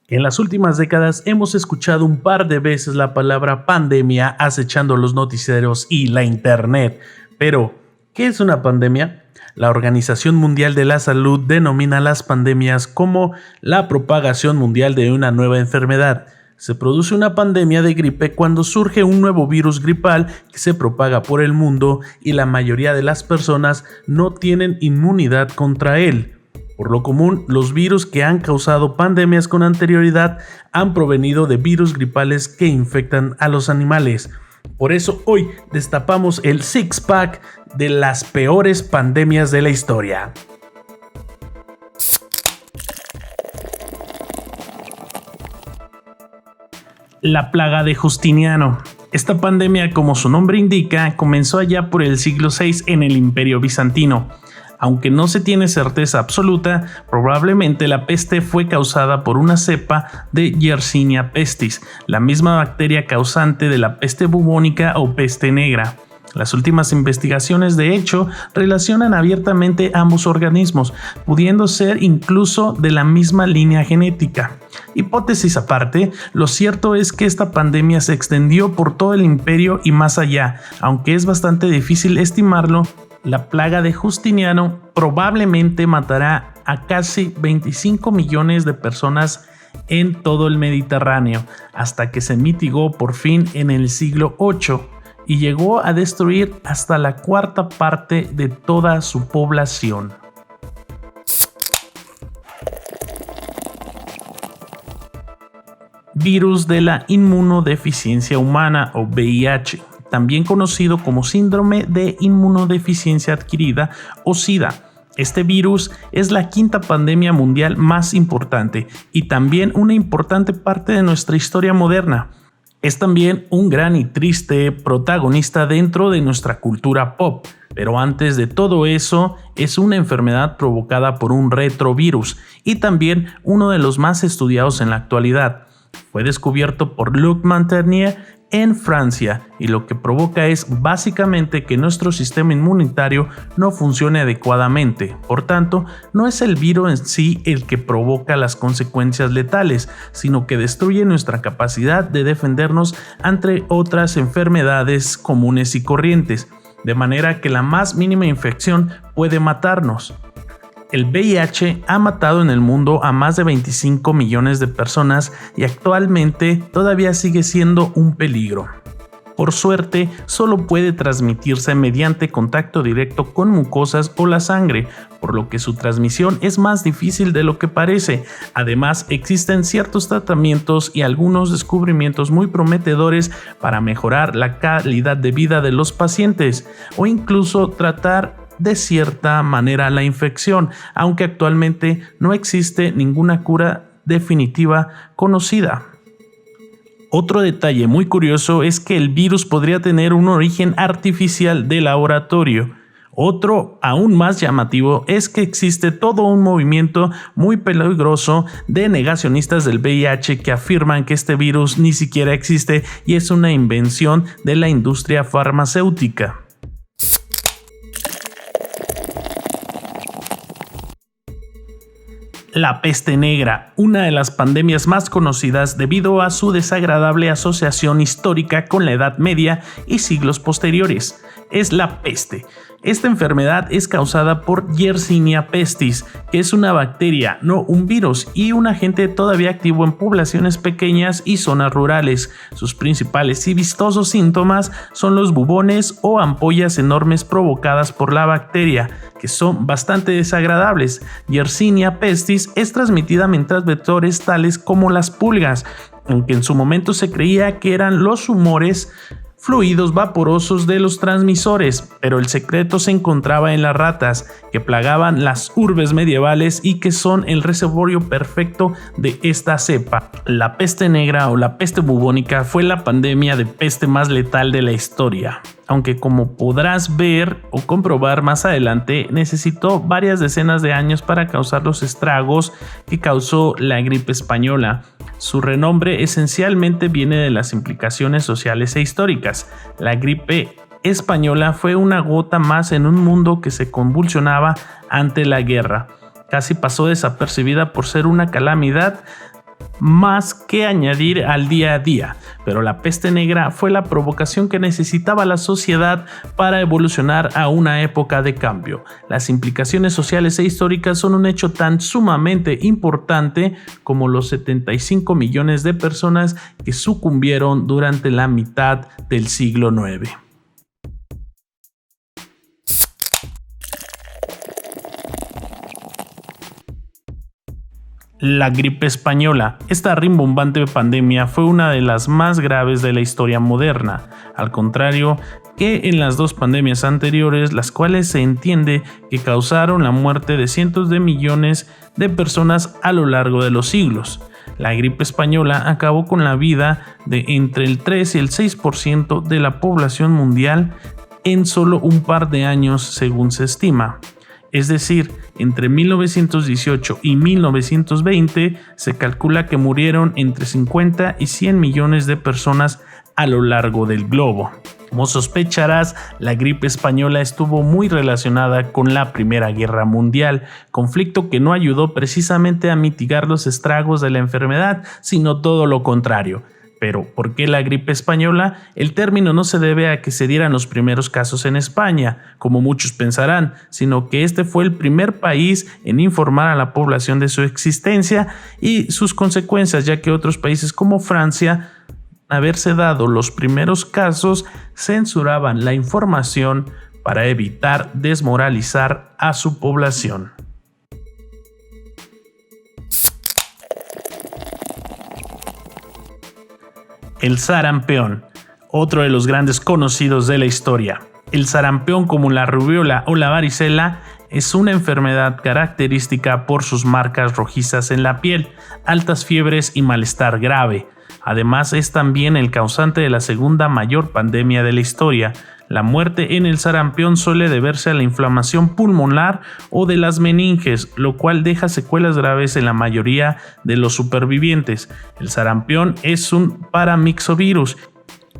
En las últimas décadas hemos escuchado un par de veces la palabra pandemia acechando los noticieros y la internet. Pero, ¿qué es una pandemia? La Organización Mundial de la Salud denomina las pandemias como la propagación mundial de una nueva enfermedad. Se produce una pandemia de gripe cuando surge un nuevo virus gripal que se propaga por el mundo y la mayoría de las personas no tienen inmunidad contra él. Por lo común, los virus que han causado pandemias con anterioridad han provenido de virus gripales que infectan a los animales. Por eso hoy destapamos el six-pack de las peores pandemias de la historia. La plaga de Justiniano. Esta pandemia, como su nombre indica, comenzó allá por el siglo VI en el Imperio Bizantino. Aunque no se tiene certeza absoluta, probablemente la peste fue causada por una cepa de Yersinia pestis, la misma bacteria causante de la peste bubónica o peste negra. Las últimas investigaciones, de hecho, relacionan abiertamente ambos organismos, pudiendo ser incluso de la misma línea genética. Hipótesis aparte, lo cierto es que esta pandemia se extendió por todo el imperio y más allá, aunque es bastante difícil estimarlo. La plaga de Justiniano probablemente matará a casi 25 millones de personas en todo el Mediterráneo, hasta que se mitigó por fin en el siglo VIII y llegó a destruir hasta la cuarta parte de toda su población. Virus de la inmunodeficiencia humana o VIH. También conocido como síndrome de inmunodeficiencia adquirida o SIDA. Este virus es la quinta pandemia mundial más importante y también una importante parte de nuestra historia moderna. Es también un gran y triste protagonista dentro de nuestra cultura pop, pero antes de todo eso es una enfermedad provocada por un retrovirus y también uno de los más estudiados en la actualidad. Fue descubierto por Luc Montagnier en Francia y lo que provoca es básicamente que nuestro sistema inmunitario no funcione adecuadamente. Por tanto, no es el virus en sí el que provoca las consecuencias letales, sino que destruye nuestra capacidad de defendernos ante otras enfermedades comunes y corrientes, de manera que la más mínima infección puede matarnos. El VIH ha matado en el mundo a más de 25 millones de personas y actualmente todavía sigue siendo un peligro. Por suerte, solo puede transmitirse mediante contacto directo con mucosas o la sangre, por lo que su transmisión es más difícil de lo que parece. Además, existen ciertos tratamientos y algunos descubrimientos muy prometedores para mejorar la calidad de vida de los pacientes o incluso tratar de cierta manera la infección, aunque actualmente no existe ninguna cura definitiva conocida. Otro detalle muy curioso es que el virus podría tener un origen artificial de laboratorio. Otro aún más llamativo es que existe todo un movimiento muy peligroso de negacionistas del VIH que afirman que este virus ni siquiera existe y es una invención de la industria farmacéutica. La peste negra, una de las pandemias más conocidas debido a su desagradable asociación histórica con la Edad Media y siglos posteriores, es la peste. Esta enfermedad es causada por Yersinia pestis, que es una bacteria, no un virus, y un agente todavía activo en poblaciones pequeñas y zonas rurales. Sus principales y vistosos síntomas son los bubones o ampollas enormes provocadas por la bacteria, que son bastante desagradables. Yersinia pestis es transmitida mediante vectores tales como las pulgas, aunque en su momento se creía que eran los humores fluidos vaporosos de los transmisores, pero el secreto se encontraba en las ratas, que plagaban las urbes medievales y que son el reservorio perfecto de esta cepa. La peste negra o la peste bubónica fue la pandemia de peste más letal de la historia, aunque como podrás ver o comprobar más adelante, necesitó varias decenas de años para causar los estragos que causó la gripe española. Su renombre esencialmente viene de las implicaciones sociales e históricas. La gripe española fue una gota más en un mundo que se convulsionaba ante la guerra. Casi pasó desapercibida por ser una calamidad más que añadir al día a día, pero la peste negra fue la provocación que necesitaba la sociedad para evolucionar a una época de cambio. Las implicaciones sociales e históricas son un hecho tan sumamente importante como los 75 millones de personas que sucumbieron durante la mitad del siglo IX. La gripe española. Esta rimbombante pandemia fue una de las más graves de la historia moderna, al contrario que en las dos pandemias anteriores, las cuales se entiende que causaron la muerte de cientos de millones de personas a lo largo de los siglos. La gripe española acabó con la vida de entre el 3 y el 6% de la población mundial en solo un par de años, según se estima. Es decir, entre 1918 y 1920 se calcula que murieron entre 50 y 100 millones de personas a lo largo del globo. Como sospecharás, la gripe española estuvo muy relacionada con la Primera Guerra Mundial, conflicto que no ayudó precisamente a mitigar los estragos de la enfermedad, sino todo lo contrario. Pero, ¿por qué la gripe española? El término no se debe a que se dieran los primeros casos en España, como muchos pensarán, sino que este fue el primer país en informar a la población de su existencia y sus consecuencias, ya que otros países como Francia, haberse dado los primeros casos, censuraban la información para evitar desmoralizar a su población. El sarampión, otro de los grandes conocidos de la historia. El sarampión, como la rubiola o la varicela, es una enfermedad característica por sus marcas rojizas en la piel, altas fiebres y malestar grave. Además, es también el causante de la segunda mayor pandemia de la historia. La muerte en el sarampión suele deberse a la inflamación pulmonar o de las meninges, lo cual deja secuelas graves en la mayoría de los supervivientes. El sarampión es un paramyxovirus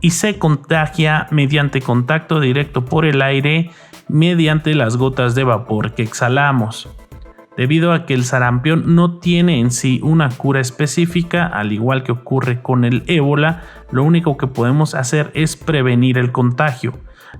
y se contagia mediante contacto directo por el aire mediante las gotas de vapor que exhalamos. Debido a que el sarampión no tiene en sí una cura específica, al igual que ocurre con el ébola, lo único que podemos hacer es prevenir el contagio.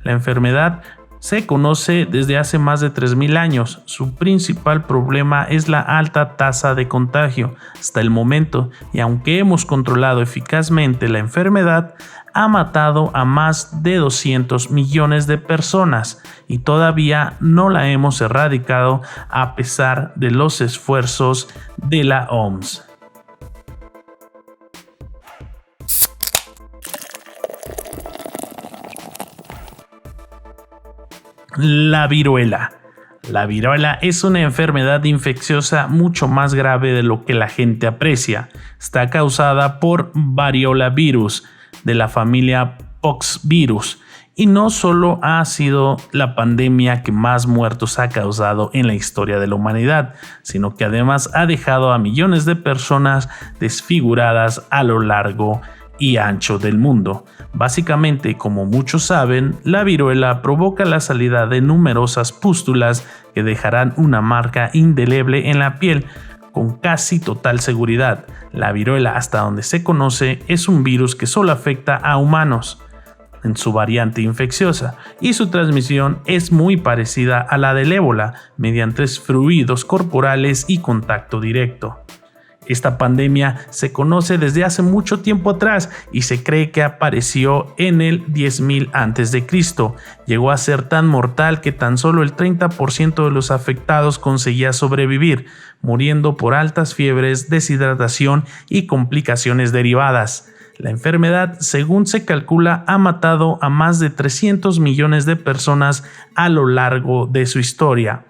La enfermedad se conoce desde hace más de 3.000 años. Su principal problema es la alta tasa de contagio hasta el momento, y aunque hemos controlado eficazmente la enfermedad, ha matado a más de 200 millones de personas y todavía no la hemos erradicado a pesar de los esfuerzos de la OMS. La viruela. La viruela es una enfermedad infecciosa mucho más grave de lo que la gente aprecia. Está causada por variola virus de la familia poxvirus y no solo ha sido la pandemia que más muertos ha causado en la historia de la humanidad, sino que además ha dejado a millones de personas desfiguradas a lo largo y ancho del mundo. Básicamente, como muchos saben, la viruela provoca la salida de numerosas pústulas que dejarán una marca indeleble en la piel. Con casi total seguridad, la viruela, hasta donde se conoce, es un virus que solo afecta a humanos en su variante infecciosa, y su transmisión es muy parecida a la del ébola, mediante fluidos corporales y contacto directo. Esta pandemia se conoce desde hace mucho tiempo atrás y se cree que apareció en el 10.000 a.C. Llegó a ser tan mortal que tan solo el 30% de los afectados conseguía sobrevivir, muriendo por altas fiebres, deshidratación y complicaciones derivadas. La enfermedad, según se calcula, ha matado a más de 300 millones de personas a lo largo de su historia.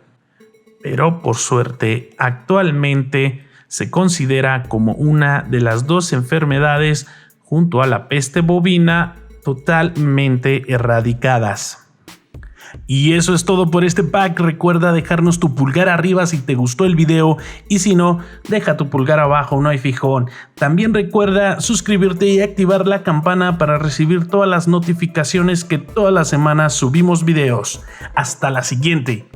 Pero por suerte, actualmente se considera como una de las dos enfermedades, junto a la peste bovina, totalmente erradicadas. Y eso es todo por este pack. Recuerda dejarnos tu pulgar arriba si te gustó el video, y si no, deja tu pulgar abajo, no hay fijón. También recuerda suscribirte y activar la campana para recibir todas las notificaciones que todas las semanas subimos videos. Hasta la siguiente.